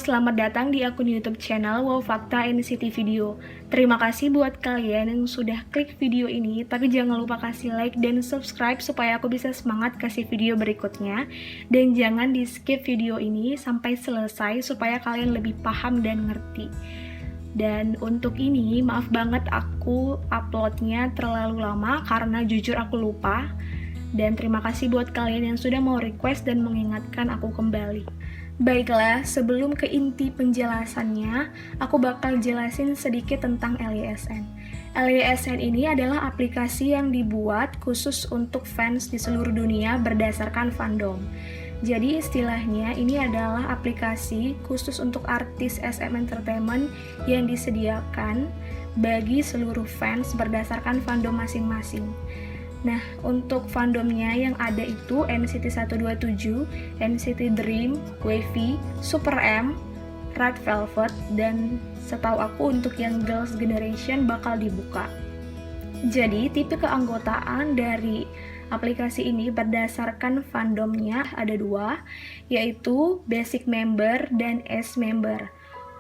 selamat datang di akun YouTube channel Wow Fakta NCT Video. Terima kasih buat kalian yang sudah klik video ini, tapi jangan lupa kasih like dan subscribe supaya aku bisa semangat kasih video berikutnya. Dan jangan di skip video ini sampai selesai supaya kalian lebih paham dan ngerti. Dan untuk ini, maaf banget aku uploadnya terlalu lama karena jujur aku lupa. Dan terima kasih buat kalian yang sudah mau request dan mengingatkan aku kembali. Baiklah, sebelum ke inti penjelasannya, aku bakal jelasin sedikit tentang LYSN. LYSN ini adalah aplikasi yang dibuat khusus untuk fans di seluruh dunia berdasarkan fandom. Jadi istilahnya ini adalah aplikasi khusus untuk artis SM Entertainment yang disediakan bagi seluruh fans berdasarkan fandom masing-masing. Nah, untuk fandomnya yang ada itu NCT 127, NCT Dream, WayV, Super M, Red Velvet, dan setahu aku untuk yang Girls' Generation bakal dibuka. Jadi, tipe keanggotaan dari aplikasi ini berdasarkan fandomnya ada dua, yaitu Basic Member dan S Member.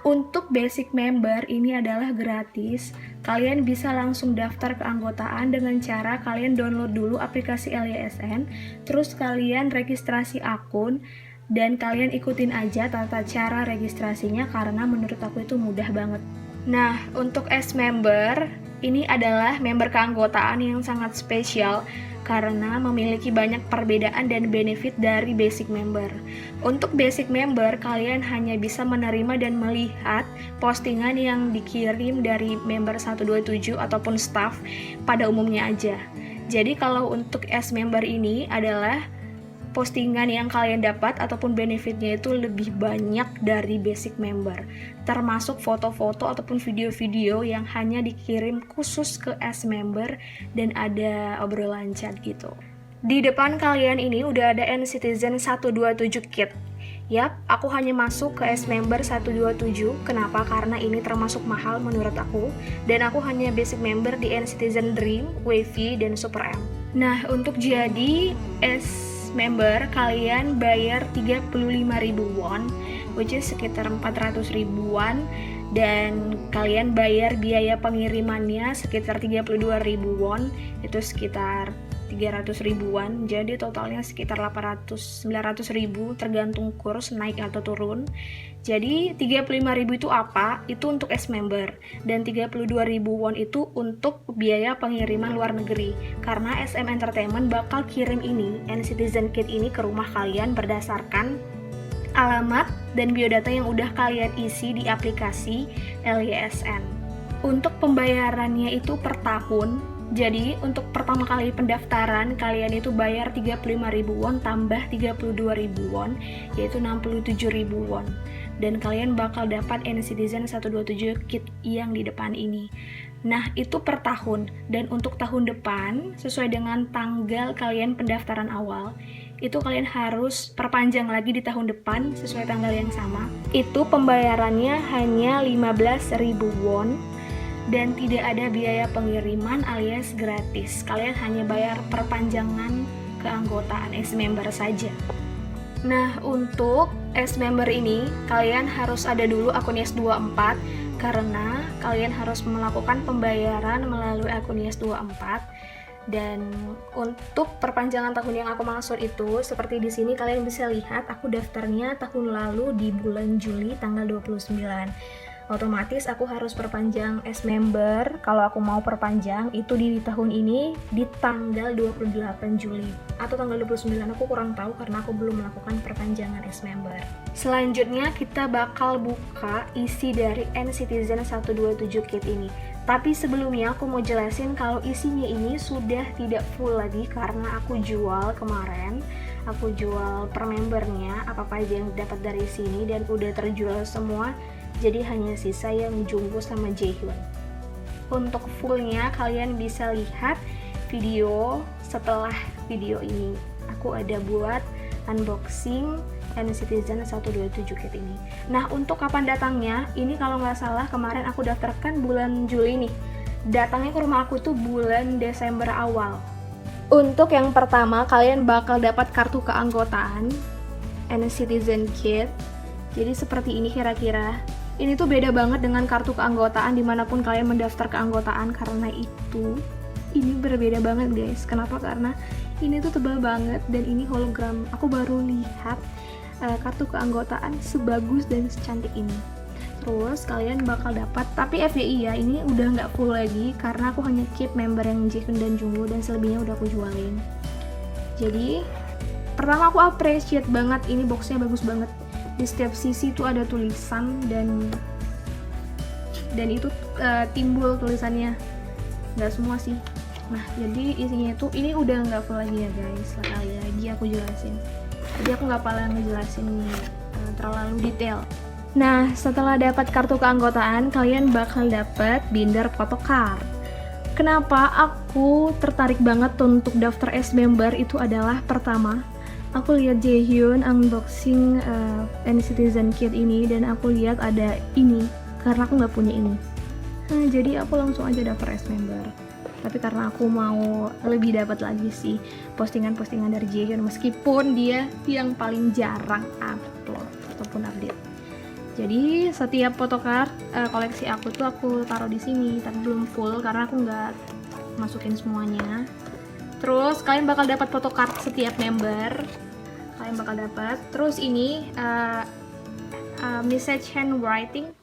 Untuk basic member ini adalah gratis. Kalian bisa langsung daftar keanggotaan dengan cara kalian download dulu aplikasi LYSN, terus kalian registrasi akun, dan kalian ikutin aja tata cara registrasinya karena menurut aku itu mudah banget. Nah, untuk S member, ini adalah member keanggotaan yang sangat spesial karena memiliki banyak perbedaan dan benefit dari basic member. Untuk basic member, kalian hanya bisa menerima dan melihat postingan yang dikirim dari member 127 ataupun staff pada umumnya aja. Jadi kalau untuk S member ini adalah postingan yang kalian dapat ataupun benefitnya itu lebih banyak dari basic member, termasuk foto-foto ataupun video-video yang hanya dikirim khusus ke S member dan ada obrolan chat gitu. Di depan kalian ini udah ada NCTzen 127 Kit. Yap, aku hanya masuk ke S member 127. Kenapa? Karena ini termasuk mahal menurut aku, dan aku hanya basic member di NCTzen Dream, WayV, dan Super M. Nah, untuk jadi S member kalian bayar 35.000 won, which is sekitar 400 ribuan, dan kalian bayar biaya pengirimannya sekitar 32.000 won, itu sekitar 300 ribuan, jadi totalnya sekitar 900 ribu tergantung kurs naik atau turun. Jadi 35.000 itu apa? Itu untuk S member, dan 32.000 won itu untuk biaya pengiriman luar negeri, karena SM Entertainment bakal kirim ini, NCTzen Kit ini ke rumah kalian berdasarkan alamat dan biodata yang udah kalian isi di aplikasi LYSN. Untuk pembayarannya itu per tahun. Jadi untuk pertama kali pendaftaran kalian itu bayar 35.000 won tambah 32.000 won, yaitu 67.000 won. Dan kalian bakal dapat NCTzen 127 Kit yang di depan ini. Nah, itu per tahun. Dan untuk tahun depan, sesuai dengan tanggal kalian pendaftaran awal, itu kalian harus perpanjang lagi di tahun depan sesuai tanggal yang sama. Itu pembayarannya hanya 15.000 won. Dan tidak ada biaya pengiriman alias gratis. Kalian hanya bayar perpanjangan keanggotaan S member saja. Nah, untuk S member ini kalian harus ada dulu akun YES24 karena kalian harus melakukan pembayaran melalui akun YES24. Dan untuk perpanjangan tahun yang aku maksud itu seperti di sini kalian bisa lihat aku daftarnya tahun lalu di bulan Juli tanggal 29. Otomatis aku harus perpanjang S member. Kalau aku mau perpanjang itu di tahun ini di tanggal 28 Juli atau tanggal 29, aku kurang tahu karena aku belum melakukan perpanjangan S member. Selanjutnya kita bakal buka isi dari NCTzen 127 Kit ini. Tapi sebelumnya aku mau jelasin kalau isinya ini sudah tidak full lagi karena aku jual kemarin. Aku jual per membernya apa aja yang dapat dari sini dan udah terjual semua. Jadi hanya sisa yang Jungkook sama Jaehyun. Untuk fullnya kalian bisa lihat video setelah video ini. Aku ada buat unboxing NCTzen 127 Kit ini. Nah, untuk kapan datangnya, ini kalau nggak salah kemarin aku daftarkan bulan Juli nih. Datangnya ke rumah aku tuh bulan Desember awal. Untuk yang pertama, kalian bakal dapat kartu keanggotaan NCTzen Kit. Jadi seperti ini kira-kira. Ini tuh beda banget dengan kartu keanggotaan dimanapun kalian mendaftar keanggotaan, karena itu ini berbeda banget guys. Kenapa? Karena ini tuh tebal banget dan ini hologram. Aku baru lihat kartu keanggotaan sebagus dan secantik ini. Terus kalian bakal dapat, tapi FYI ya, ini udah nggak full lagi karena aku hanya keep member yang Jaehyun dan Jungwoo, dan selebihnya udah aku jualin. Jadi pertama aku appreciate banget, ini boxnya bagus banget. Di setiap sisi tuh ada tulisan dan itu timbul tulisannya, nggak semua sih. Nah jadi isinya itu ini udah nggak full lagi ya guys. Sekali lagi aku jelasin, jadi aku nggak paling ngejelasin terlalu detail. Nah setelah dapat kartu keanggotaan, kalian bakal dapat binder photocard. Kenapa aku tertarik banget untuk daftar S member itu adalah, pertama aku lihat Jaehyun unboxing N-Citizen Kit ini dan aku lihat ada ini karena aku nggak punya ini. Nah, jadi aku langsung aja daftar S member. Tapi karena aku mau lebih dapat lagi sih postingan-postingan dari Jaehyun, meskipun dia yang paling jarang upload ataupun update. Jadi setiap photocard koleksi aku tuh aku taruh di sini, tapi belum full karena aku nggak masukin semuanya. Terus kalian bakal dapat photocard setiap member, kalian bakal dapat. Terus ini message handwriting.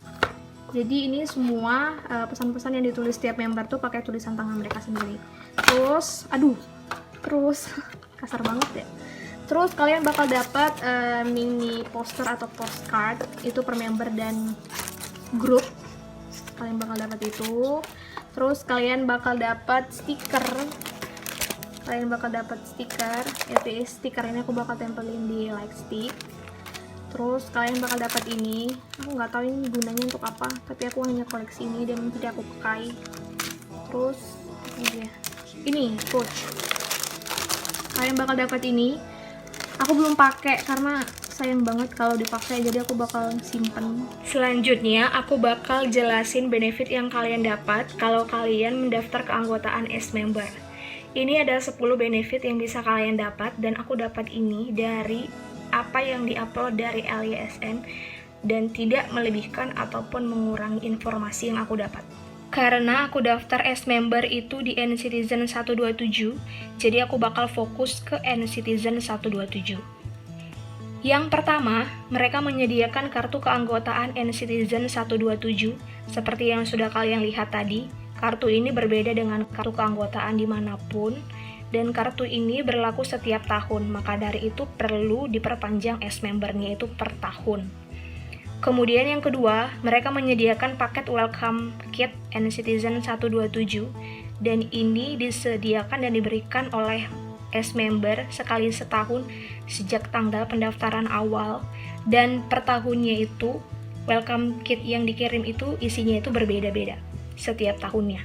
Jadi ini semua pesan-pesan yang ditulis setiap member tuh pakai tulisan tangan mereka sendiri. Terus kasar banget ya. Terus kalian bakal dapat mini poster atau postcard itu per member dan grup. Kalian bakal dapat itu. Terus kalian bakal dapat stiker. Stiker ini aku bakal tempelin di like stick. Terus kalian bakal dapat ini. Aku nggak tahu ini gunanya untuk apa, tapi aku hanya koleksi ini dan tidak aku pakai. Terus ini pouch. Kalian bakal dapat ini. Aku belum pakai karena sayang banget kalau dipakai, jadi aku bakal simpen. Selanjutnya aku bakal jelasin benefit yang kalian dapat kalau kalian mendaftar keanggotaan S member. Ini ada 10 benefit yang bisa kalian dapat, dan aku dapat ini dari apa yang diupload dari LYSN dan tidak melebihkan ataupun mengurangi informasi yang aku dapat. Karena aku daftar S member itu di N-Citizen 127, jadi aku bakal fokus ke N-Citizen 127. Yang pertama, mereka menyediakan kartu keanggotaan N-Citizen 127 seperti yang sudah kalian lihat tadi. Kartu ini berbeda dengan kartu keanggotaan dimanapun, dan kartu ini berlaku setiap tahun, maka dari itu perlu diperpanjang S membernya itu per tahun. Kemudian yang kedua, mereka menyediakan paket welcome kit N-Citizen 127, dan ini disediakan dan diberikan oleh S member sekali setahun sejak tanggal pendaftaran awal, dan per tahunnya itu welcome kit yang dikirim itu isinya itu berbeda-beda setiap tahunnya.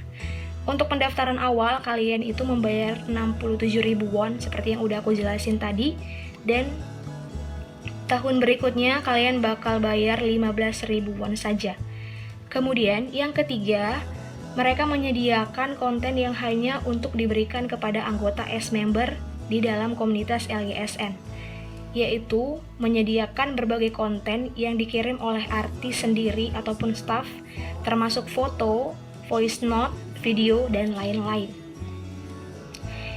Untuk pendaftaran awal kalian itu membayar 67.000 won seperti yang udah aku jelasin tadi, dan tahun berikutnya kalian bakal bayar 15.000 won saja. Kemudian yang ketiga, mereka menyediakan konten yang hanya untuk diberikan kepada anggota S member di dalam komunitas LYSN, yaitu menyediakan berbagai konten yang dikirim oleh artis sendiri ataupun staff, termasuk foto, voice note, video, dan lain-lain.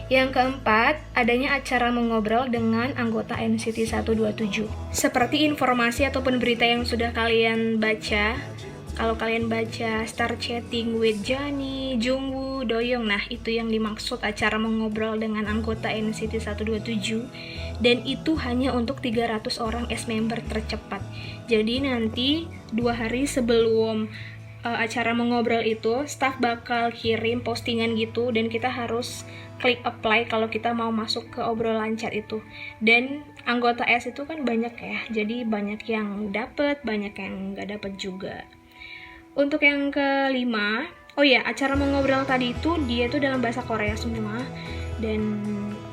Yang keempat, adanya acara mengobrol dengan anggota NCT 127. Seperti informasi ataupun berita yang sudah kalian baca, kalau kalian baca Star Chatting with Johnny, Jungwoo, Doyoung, nah itu yang dimaksud acara mengobrol dengan anggota NCT 127, dan itu hanya untuk 300 orang S member tercepat. Jadi nanti 2 hari sebelum acara mengobrol itu, staff bakal kirim postingan gitu, dan kita harus klik apply kalau kita mau masuk ke obrolan chat itu. Dan anggota S itu kan banyak ya, jadi banyak yang dapet, banyak yang nggak dapet juga. Untuk yang kelima, acara mengobrol tadi itu dia tuh dalam bahasa Korea semua, dan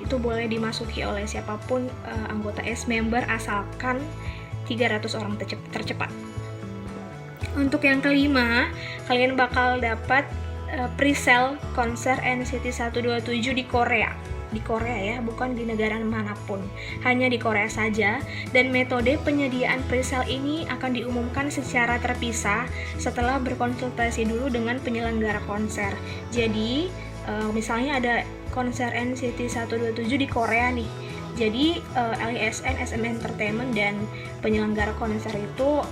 itu boleh dimasuki oleh siapapun anggota S member asalkan 300 orang tercepat. Untuk yang kelima, kalian bakal dapat pre-sale konser NCT 127 di Korea. di Korea ya, bukan di negara manapun, hanya di Korea saja. Dan metode penyediaan presale ini akan diumumkan secara terpisah setelah berkonsultasi dulu dengan penyelenggara konser. Jadi misalnya ada konser NCT 127 di Korea nih, jadi LISN, SM Entertainment dan penyelenggara konser itu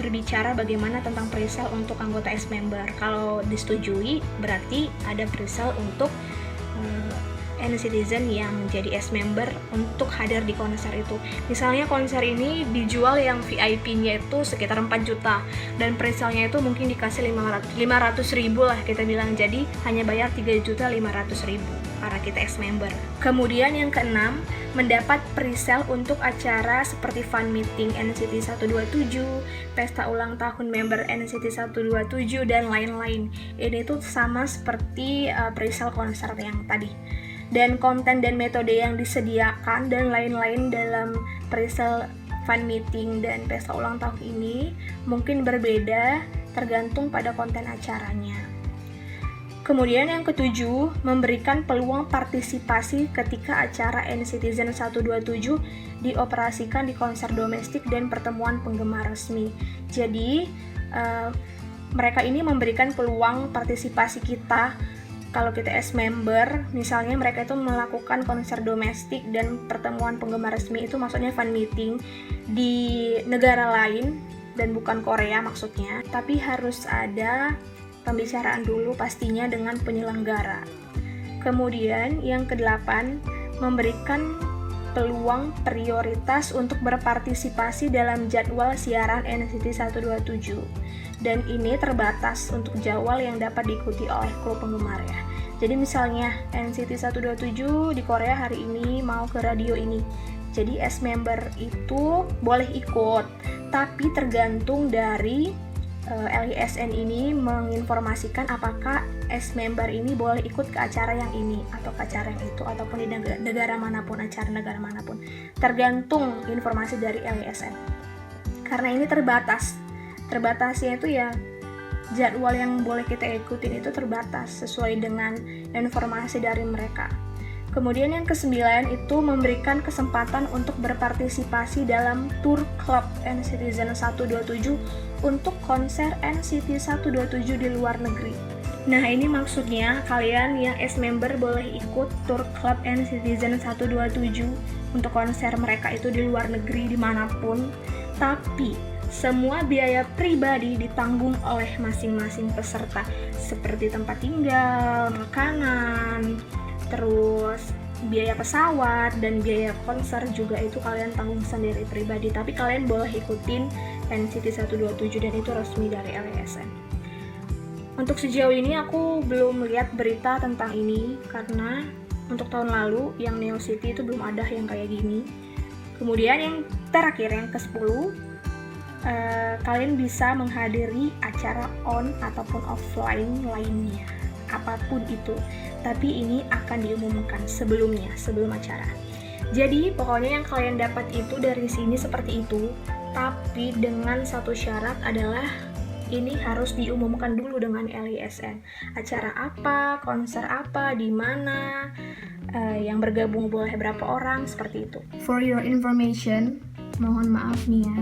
berbicara bagaimana tentang presale untuk anggota S-member. Kalau disetujui, berarti ada presale untuk N-citizen yang jadi S-member untuk hadir di konser itu. Misalnya konser ini dijual yang VIP-nya itu sekitar 4 juta dan presale-nya itu mungkin dikasih 500 ribu lah kita bilang, jadi hanya bayar 3.500.000 karena kita S-member. Kemudian yang keenam, mendapat presale untuk acara seperti fan meeting NCT 127, pesta ulang tahun member NCT 127 dan lain-lain. Ini tuh sama seperti presale konser yang tadi. Dan konten dan metode yang disediakan dan lain-lain dalam presale fan meeting dan pesta ulang tahun ini mungkin berbeda tergantung pada konten acaranya. Kemudian yang ketujuh, memberikan peluang partisipasi ketika acara N-citizen 127 dioperasikan di konser domestik dan pertemuan penggemar resmi. Jadi mereka ini memberikan peluang partisipasi kita. Kalau kita S-member, misalnya mereka itu melakukan konser domestik dan pertemuan penggemar resmi, itu maksudnya fan meeting di negara lain dan bukan Korea maksudnya, tapi harus ada pembicaraan dulu pastinya dengan penyelenggara. Kemudian yang kedelapan, memberikan peluang prioritas untuk berpartisipasi dalam jadwal siaran NCT 127. Dan ini terbatas untuk jadwal yang dapat diikuti oleh klub penggemar ya. Jadi misalnya NCT 127 di Korea hari ini mau ke radio ini. Jadi S-member itu boleh ikut, tapi tergantung dari LISN ini menginformasikan apakah S-member ini boleh ikut ke acara yang ini atau ke acara yang itu, ataupun di negara manapun, acara negara manapun. Tergantung informasi dari LISN. Karena ini terbatas. Terbatasnya itu ya jadwal yang boleh kita ikutin itu terbatas sesuai dengan informasi dari mereka. Kemudian yang kesembilan itu memberikan kesempatan untuk berpartisipasi dalam tour klub N-citizen 127 untuk konser NCT 127 di luar negeri. Nah ini maksudnya kalian yang S-member boleh ikut tour klub N-citizen 127 untuk konser mereka itu di luar negeri dimanapun, tapi semua biaya pribadi ditanggung oleh masing-masing peserta, seperti tempat tinggal, makanan, terus biaya pesawat dan biaya konser juga itu kalian tanggung sendiri pribadi, tapi kalian boleh ikutin NCT 127 dan itu resmi dari LISN. Untuk sejauh ini aku belum lihat berita tentang ini karena untuk tahun lalu yang Neo City itu belum ada yang kayak gini. Kemudian yang terakhir yang ke-10, kalian bisa menghadiri acara on ataupun offline lainnya, apapun itu, tapi ini akan diumumkan sebelum acara. Jadi pokoknya yang kalian dapat itu dari sini seperti itu, tapi dengan satu syarat adalah ini harus diumumkan dulu dengan LISN. Acara apa, konser apa, di mana, yang bergabung boleh berapa orang, seperti itu. For your information, mohon maaf nih ya,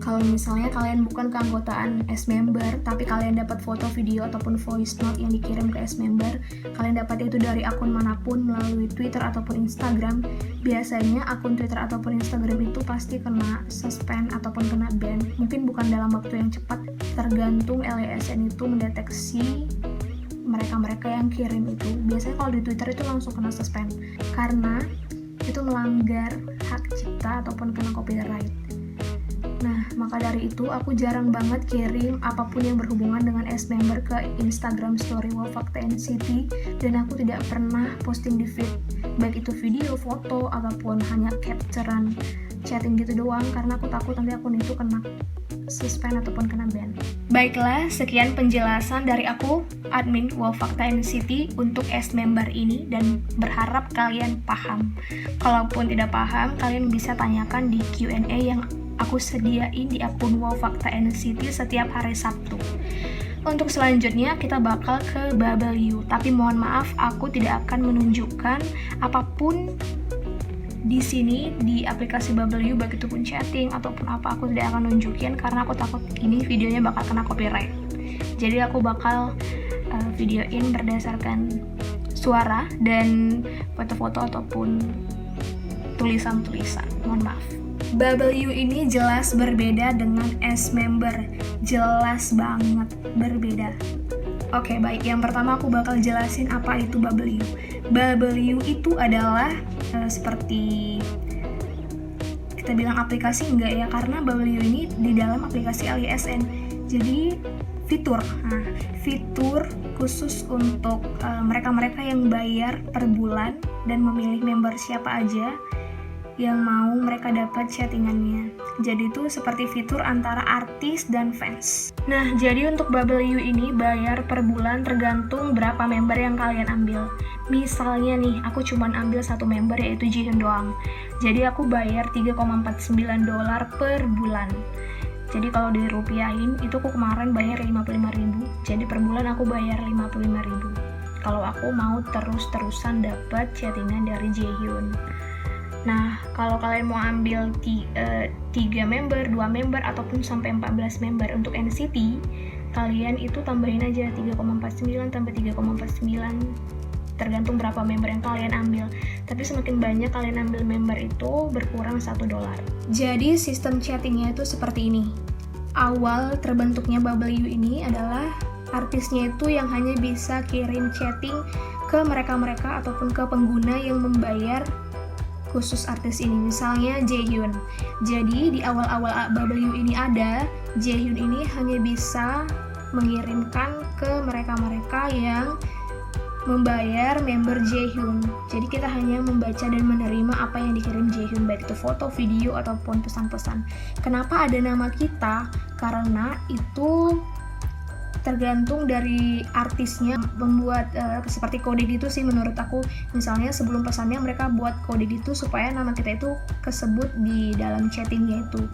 kalau misalnya kalian bukan keanggotaan S-member, tapi kalian dapat foto, video, ataupun voice note yang dikirim ke S-member, kalian dapat itu dari akun manapun melalui Twitter ataupun Instagram. Biasanya akun Twitter ataupun Instagram itu pasti kena suspend ataupun kena ban. Mungkin bukan dalam waktu yang cepat, tergantung LISN itu mendeteksi mereka-mereka yang kirim itu. Biasanya kalau di Twitter itu langsung kena suspend, karena itu melanggar hak cipta ataupun kena copyright. Nah, maka dari itu aku jarang banget kirim apapun yang berhubungan dengan S-member ke Instagram story Wow Fakta NCT, dan aku tidak pernah posting di feed, baik itu video, foto, ataupun hanya capturean chatting gitu doang, karena aku takut nanti akun itu kena suspend ataupun kena ban. Baiklah, sekian penjelasan dari aku, admin Wow Fakta NCT untuk S-member ini, dan berharap kalian paham. Kalaupun tidak paham, kalian bisa tanyakan di Q&A yang aku sediain di akun Wow Fakta NCT setiap hari Sabtu. Untuk selanjutnya kita bakal ke Bubble You, tapi mohon maaf aku tidak akan menunjukkan apapun di sini di aplikasi Bubble You, baik itu pun chatting ataupun apa, aku tidak akan nunjukin karena aku takut ini videonya bakal kena copyright. Jadi aku bakal videoin berdasarkan suara dan foto-foto ataupun tulisan-tulisan. Mohon maaf. Bubble You ini jelas berbeda dengan S Member, jelas banget berbeda. Oke, baik. Yang pertama aku bakal jelasin apa itu Bubble You. Bubble You itu adalah seperti kita bilang aplikasi enggak ya, karena Bubble You ini di dalam aplikasi AliSN. Jadi fitur khusus untuk mereka-mereka yang bayar per bulan dan memilih member siapa aja yang mau mereka dapat chattingannya. Jadi itu seperti fitur antara artis dan fans. Nah, jadi untuk Bubble You ini bayar per bulan tergantung berapa member yang kalian ambil. Misalnya nih, aku cuma ambil satu member yaitu Jihyun doang. Jadi aku bayar $3,49 per bulan. Jadi kalau dirupiahin, itu aku kemarin bayar 55.000. Jadi per bulan aku bayar 55.000. Kalau aku mau terus-terusan dapat chattingan dari Jihyun. Nah, kalau kalian mau ambil 3 member, 2 member, ataupun sampai 14 member untuk NCT, kalian itu tambahin aja 3,49 tambah 3,49, tergantung berapa member yang kalian ambil. Tapi semakin banyak kalian ambil member itu berkurang $1. Jadi sistem chattingnya itu seperti ini. Awal terbentuknya Bubble You ini adalah artisnya itu yang hanya bisa kirim chatting ke mereka-mereka ataupun ke pengguna yang membayar khusus artis ini, misalnya Jihyun. Jadi di awal-awal Bubble You ini ada, Jihyun ini hanya bisa mengirimkan ke mereka-mereka yang membayar member Jihyun. Jadi kita hanya membaca dan menerima apa yang dikirim Jihyun, baik itu foto, video, ataupun pesan-pesan. Kenapa ada nama kita? Karena itu tergantung dari artisnya membuat seperti kode gitu sih menurut aku. Misalnya sebelum pesannya mereka buat kode gitu supaya nama kita itu kesebut di dalam chattingnya itu.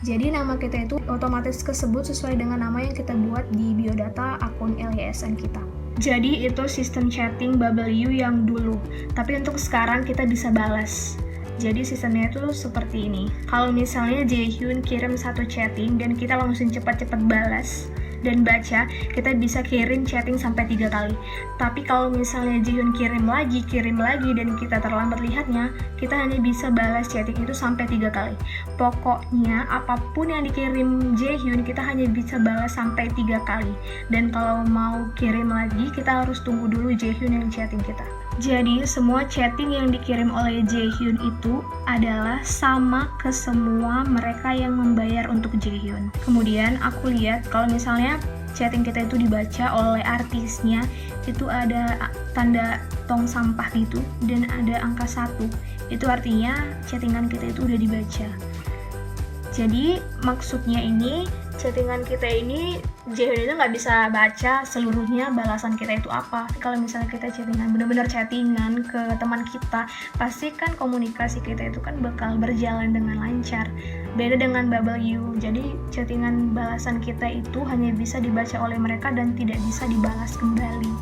Jadi nama kita itu otomatis kesebut sesuai dengan nama yang kita buat di biodata akun AliSN kita. Jadi itu sistem chatting Bubble You yang dulu. Tapi untuk sekarang kita bisa balas. Jadi sistemnya itu seperti ini. Kalau misalnya Jihyun kirim satu chatting dan kita langsung cepat-cepat balas dan baca, kita bisa kirim chatting sampai 3 kali. Tapi kalau misalnya Jihyun kirim lagi, dan kita terlambat lihatnya, kita hanya bisa balas chatting itu sampai 3 kali. Pokoknya, apapun yang dikirim Jihyun, kita hanya bisa balas sampai 3 kali. Dan kalau mau kirim lagi, kita harus tunggu dulu Jihyun yang chatting kita. Jadi, semua chatting yang dikirim oleh Jihyun itu adalah sama ke semua mereka yang membayar untuk Jihyun. Kemudian, aku lihat kalau misalnya chatting kita itu dibaca oleh artisnya, itu ada tanda tong sampah gitu, dan ada angka 1. Itu artinya chattingan kita itu udah dibaca. Jadi, maksudnya ini, chattingan kita ini Jihyun itu nggak bisa baca seluruhnya balasan kita itu apa. Kalau misalnya kita chattingan, benar-benar chattingan ke teman kita, pasti kan komunikasi kita itu kan bakal berjalan dengan lancar. Beda dengan Bubble You, jadi chattingan balasan kita itu hanya bisa dibaca oleh mereka dan tidak bisa dibalas kembali.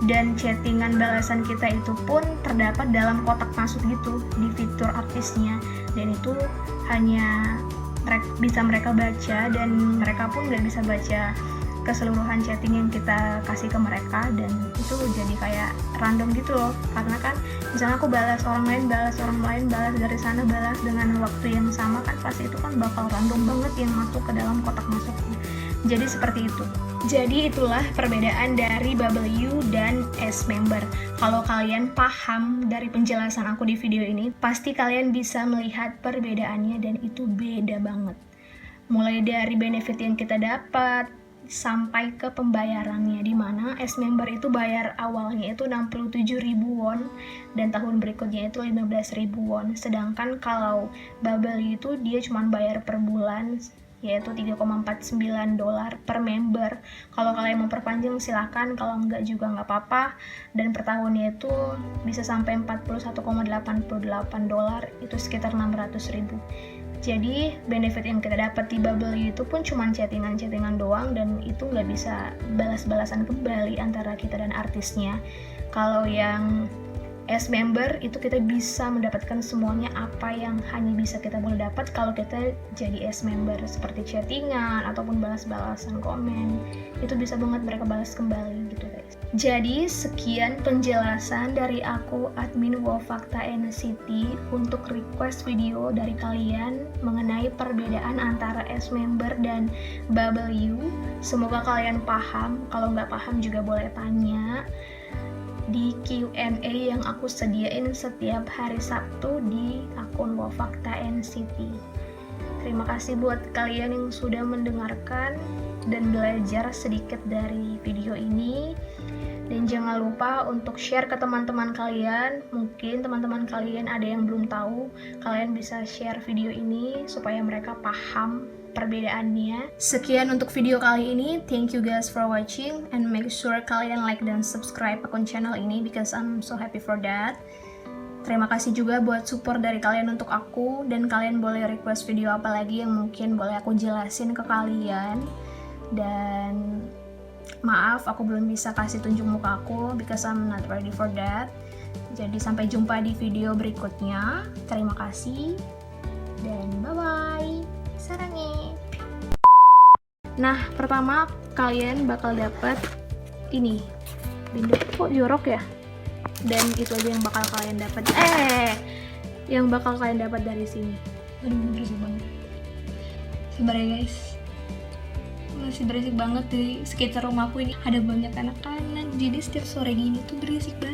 Dan chattingan balasan kita itu pun terdapat dalam kotak masuk gitu di fitur artisnya, dan itu hanya bisa mereka baca, dan mereka pun nggak bisa baca keseluruhan chatting yang kita kasih ke mereka, dan itu jadi kayak random gitu loh. Karena kan misalnya aku balas orang lain, balas dari sana, balas dengan waktu yang sama, kan pasti itu kan bakal random banget yang masuk ke dalam kotak masuknya. Jadi seperti itu. Jadi itulah perbedaan dari Bubble You dan S Member. Kalau kalian paham dari penjelasan aku di video ini, pasti kalian bisa melihat perbedaannya, dan itu beda banget. Mulai dari benefit yang kita dapat sampai ke pembayarannya, di mana S Member itu bayar awalnya itu 67.000 won dan tahun berikutnya itu 15.000 won. Sedangkan kalau Bubble You itu dia cuma bayar per bulan, yaitu $3,49 per member. Kalau kalian mau perpanjang silahkan, kalau enggak juga nggak apa-apa. Dan per tahunnya itu bisa sampai $41,88, itu sekitar 600.000. Jadi benefit yang kita dapat di Bubble You itu pun cuma chattingan-chattingan doang, dan itu nggak bisa balas-balasan kembali antara kita dan artisnya. Kalau yang as member itu kita bisa mendapatkan semuanya apa yang hanya bisa kita boleh dapat kalau kita jadi as member, seperti chattingan ataupun balas-balasan komen, itu bisa banget mereka balas kembali gitu guys. Jadi sekian penjelasan dari aku, admin Wow Fakta NCT, untuk request video dari kalian mengenai perbedaan antara as member dan Bubble You. Semoga kalian paham, kalau nggak paham juga boleh tanya di Q&A yang aku sediain setiap hari Sabtu di akun Wow Fakta NCT. Terima kasih buat kalian yang sudah mendengarkan dan belajar sedikit dari video ini. Dan jangan lupa untuk share ke teman-teman kalian. Mungkin teman-teman kalian ada yang belum tahu, kalian bisa share video ini supaya mereka paham perbedaannya. Sekian untuk video kali ini. Thank you guys for watching, and make sure kalian like dan subscribe akun channel ini because I'm so happy for that. Terima kasih juga buat support dari kalian untuk aku, dan kalian boleh request video apa lagi yang mungkin boleh aku jelasin ke kalian. Dan maaf aku belum bisa kasih tunjuk muka aku because I'm not ready for that. Jadi sampai jumpa di video berikutnya. Terima kasih dan bye bye. Sarangi. Nah, pertama kalian bakal dapat ini. Bindo kok jorok ya? Dan itu aja yang bakal kalian dapat. Yang bakal kalian dapat dari sini. Aduh, berisik banget. Sabar ya guys. Masih berisik banget di sekitar rumahku ini. Ada banyak anak-anak. Jadi setiap sore gini tuh berisik banget.